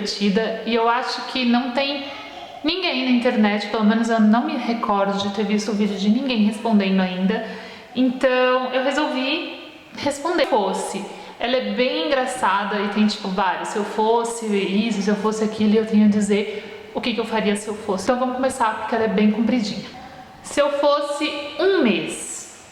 divertida e eu acho que não tem ninguém na internet, pelo menos eu não me recordo de ter visto o vídeo de ninguém respondendo ainda. Então eu resolvi responder. Se fosse, ela é bem engraçada e tem tipo vários. Se eu fosse isso, se eu fosse aquilo, eu tenho a dizer o que eu faria se eu fosse. Então vamos começar porque ela é bem compridinha. Se eu fosse um mês,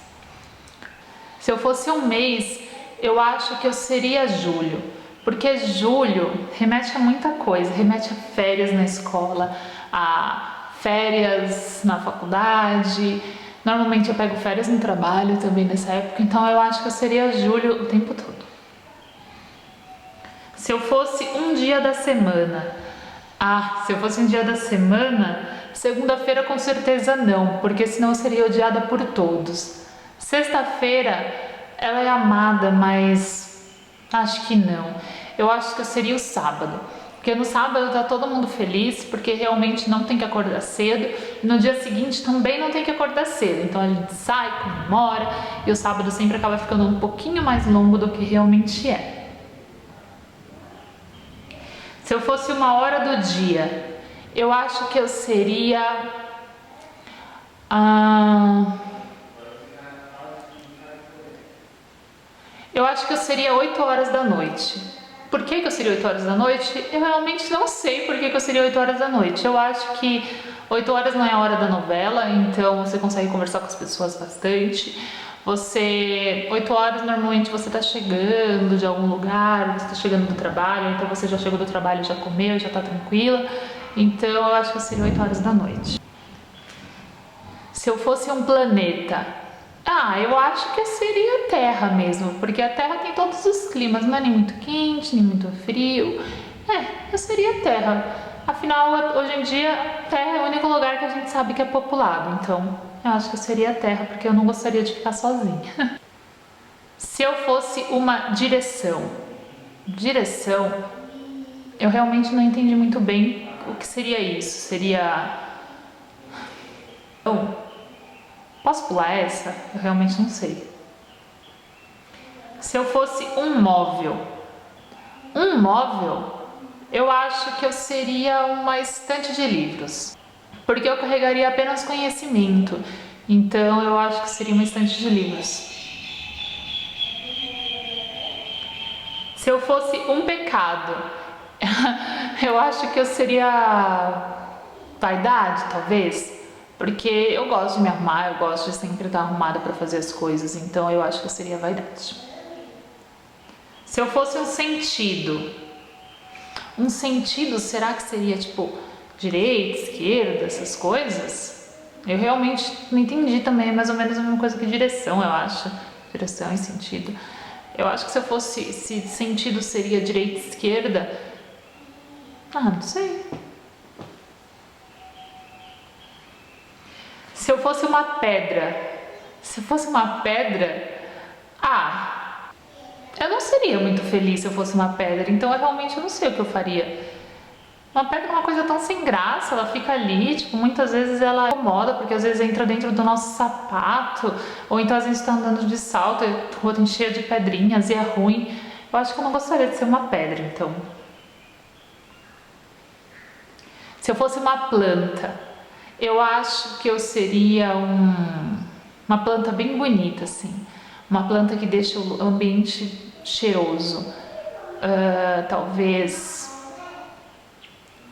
se eu fosse um mês, eu acho que eu seria julho, porque julho remete a muita coisa, remete a férias na escola, a férias na faculdade. Normalmente eu pego férias no trabalho também nessa época, então eu acho que eu seria julho o tempo todo. Se eu fosse um dia da semana, se eu fosse um dia da semana, segunda-feira com certeza não, porque senão eu seria odiada por todos. Sexta-feira, ela é amada, mas acho que não. Eu acho que eu seria o sábado, porque no sábado tá todo mundo feliz, porque realmente não tem que acordar cedo, e no dia seguinte também não tem que acordar cedo, então a gente sai, comemora, e o sábado sempre acaba ficando um pouquinho mais longo do que realmente é. Se eu fosse uma hora do dia, eu acho que eu seria eu acho que eu seria 8 horas da noite. Por que eu seria 8 horas da noite? Eu realmente não sei por que eu seria 8 horas da noite. Eu acho que 8 horas não é a hora da novela, então você consegue conversar com as pessoas bastante. 8 horas normalmente você tá chegando de algum lugar, você tá chegando do trabalho, então você já chegou do trabalho, já comeu, já tá tranquila. Então eu acho que eu seria 8 horas da noite. Se eu fosse um planeta, eu acho que seria a Terra mesmo, porque a Terra tem todos os climas, não é nem muito quente, nem muito frio. Eu seria a Terra. Afinal, hoje em dia, a Terra é o único lugar que a gente sabe que é populado, então eu acho que eu seria a Terra, porque eu não gostaria de ficar sozinha. Se eu fosse uma direção, eu realmente não entendi muito bem o que seria isso. Posso pular essa? Eu realmente não sei. Se eu fosse um móvel, eu acho que eu seria uma estante de livros, porque eu carregaria apenas conhecimento. Então eu acho que seria uma estante de livros. Se eu fosse um pecado, eu acho que eu seria vaidade, talvez. Porque eu gosto de me arrumar, eu gosto de sempre estar arrumada para fazer as coisas, então eu acho que eu seria vaidade. Se eu fosse um sentido, será que seria tipo direita, esquerda, essas coisas? Eu realmente não entendi também, é mais ou menos a mesma coisa que direção, eu acho. Direção e sentido. Eu acho que se sentido seria direita e esquerda, não sei. Se eu fosse uma pedra, eu não seria muito feliz se eu fosse uma pedra, então eu realmente não sei o que eu faria. Uma pedra é uma coisa tão sem graça, ela fica ali, tipo, muitas vezes ela incomoda, porque às vezes entra dentro do nosso sapato, ou então às vezes está andando de salto e a rua tem cheia de pedrinhas e é ruim. Eu acho que eu não gostaria de ser uma pedra, então. Se eu fosse uma planta, eu acho que eu seria uma planta bem bonita, assim. Uma planta que deixa o ambiente cheiroso. Talvez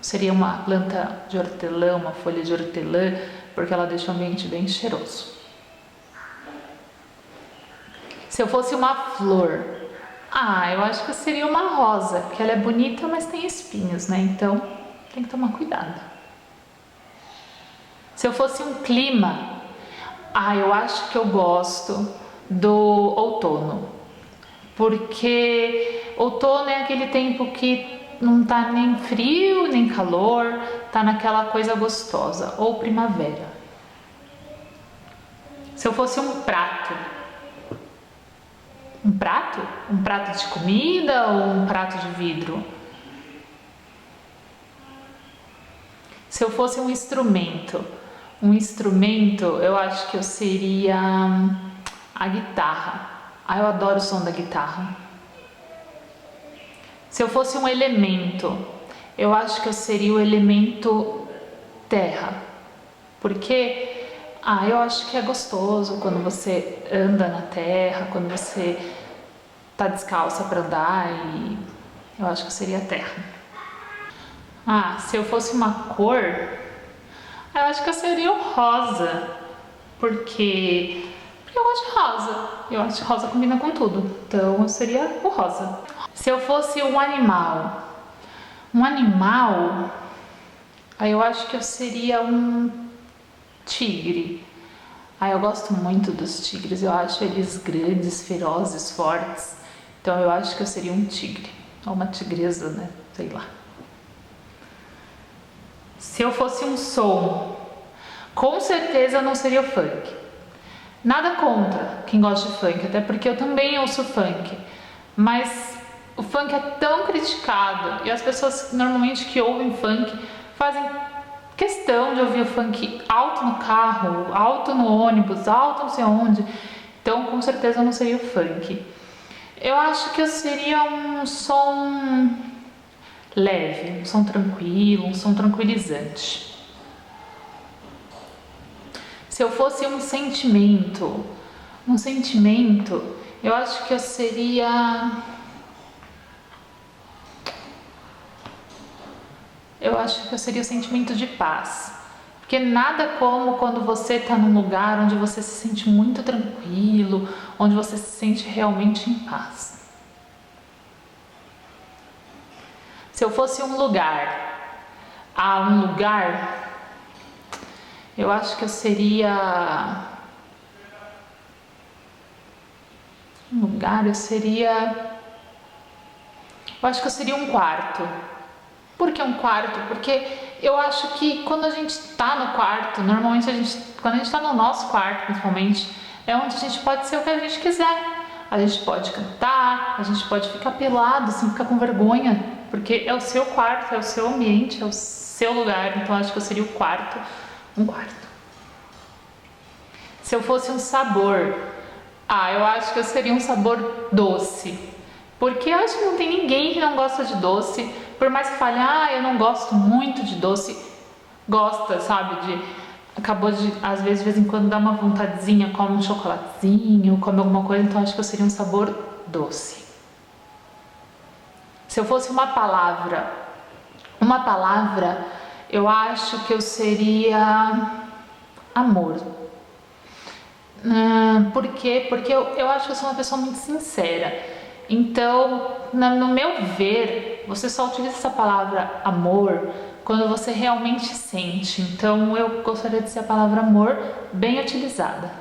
seria uma planta de hortelã, uma folha de hortelã, porque ela deixa o ambiente bem cheiroso. Se eu fosse uma flor, eu acho que eu seria uma rosa, porque ela é bonita, mas tem espinhos, né? Então tem que tomar cuidado. Se eu fosse um clima, eu acho que eu gosto do outono, porque outono é aquele tempo que não tá nem frio nem calor, tá naquela coisa gostosa, ou primavera. Se eu fosse um prato, um prato de comida ou um prato de vidro? Se eu fosse um instrumento, eu acho que eu seria a guitarra. Eu adoro o som da guitarra. Se eu fosse um elemento, eu acho que eu seria o elemento terra. Porque, eu acho que é gostoso quando você anda na terra, quando você tá descalça para andar, e eu acho que eu seria a terra. Se eu fosse uma cor, eu acho que eu seria o rosa, porque eu gosto de rosa. Eu acho que rosa combina com tudo, então eu seria o rosa. Se eu fosse um animal, aí eu acho que eu seria um tigre. Eu gosto muito dos tigres, eu acho eles grandes, ferozes, fortes. Então eu acho que eu seria um tigre, ou uma tigresa, né? Sei lá. Se eu fosse um som, com certeza eu não seria o funk. Nada contra quem gosta de funk, até porque eu também ouço funk. Mas o funk é tão criticado e as pessoas normalmente que ouvem funk fazem questão de ouvir o funk alto no carro, alto no ônibus, alto não sei onde. Então com certeza eu não seria o funk. Eu acho que eu seria um som leve, um som tranquilo, um som tranquilizante. Se eu fosse um sentimento, eu acho que eu seria... Eu acho que eu seria o sentimento de paz. Porque nada como quando você está num lugar onde você se sente muito tranquilo, onde você se sente realmente em paz. Se eu fosse um lugar, eu acho que eu seria... Eu acho que eu seria um quarto. Por que um quarto? Porque eu acho que quando a gente está no quarto, normalmente quando a gente está no nosso quarto, principalmente, é onde a gente pode ser o que a gente quiser. A gente pode cantar, a gente pode ficar pelado, sem ficar com vergonha, porque é o seu quarto, é o seu ambiente, é o seu lugar. Então acho que eu seria um quarto. Se eu fosse um sabor, eu acho que eu seria um sabor doce, porque eu acho que não tem ninguém que não gosta de doce. Por mais que fale, eu não gosto muito de doce, gosta, sabe? Às vezes, de vez em quando dá uma vontadezinha, come um chocolatezinho, come alguma coisa, então acho que eu seria um sabor doce. Se eu fosse uma palavra, eu acho que eu seria amor. Por quê? Porque eu acho que eu sou uma pessoa muito sincera. Então, no meu ver, você só utiliza essa palavra amor quando você realmente sente. Então, eu gostaria de ser a palavra amor bem utilizada.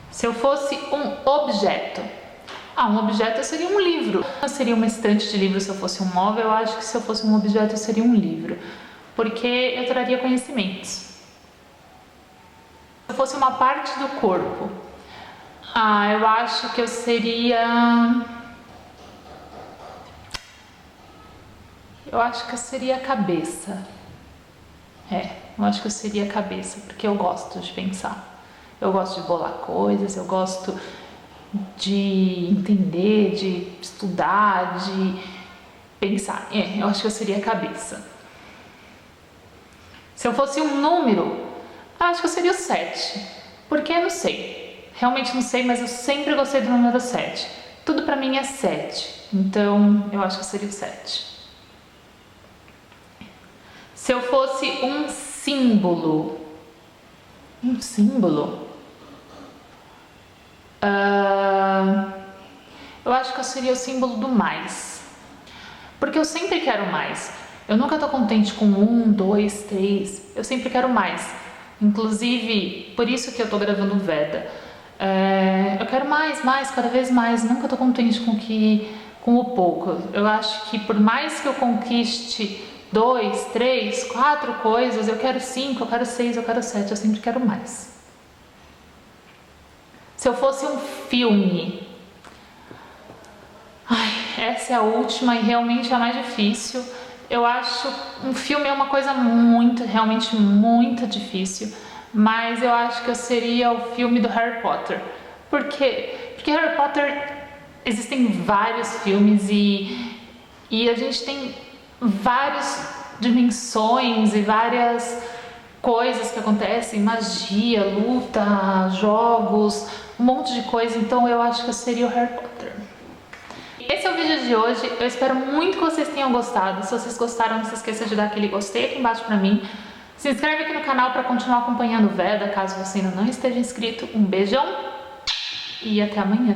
Se eu fosse um objeto, um objeto seria um livro. Eu seria uma estante de livros se eu fosse um móvel. Eu acho que se eu fosse um objeto, eu seria um livro, porque eu traria conhecimentos. Se eu fosse uma parte do corpo, eu acho que eu seria... a cabeça. Eu acho que eu seria a cabeça, porque eu gosto de pensar. Eu gosto de bolar coisas, eu gosto de entender, de estudar, de pensar. Eu acho que eu seria a cabeça. Se eu fosse um número, acho que eu seria o 7. Porque eu não sei. Realmente não sei, mas eu sempre gostei do número 7. Tudo pra mim é 7. Então, eu acho que eu seria o 7. Se eu fosse um símbolo... eu acho que eu seria o símbolo do mais. Porque eu sempre quero mais. Eu nunca tô contente com 1, 2, 3. Eu sempre quero mais. Inclusive, por isso que eu tô gravando o Veda. Eu quero mais, cada vez mais. Nunca tô contente com o pouco. Eu acho que por mais que eu conquiste 2, 3, 4 coisas, eu quero 5, eu quero 6, eu quero 7, eu sempre quero mais. Se eu fosse um filme... essa é a última e realmente é a mais difícil. Eu acho um filme é uma coisa realmente muito difícil, mas eu acho que eu seria o filme do Harry Potter. Por quê? Porque Harry Potter existem vários filmes e a gente tem várias dimensões e várias coisas que acontecem, magia, luta, jogos, um monte de coisa, então eu acho que eu seria o Harry Potter. Esse é o vídeo de hoje, eu espero muito que vocês tenham gostado. Se vocês gostaram, não se esqueça de dar aquele gostei aqui embaixo pra mim. Se inscreve aqui no canal para continuar acompanhando o Veda, caso você ainda não esteja inscrito. Um beijão e até amanhã.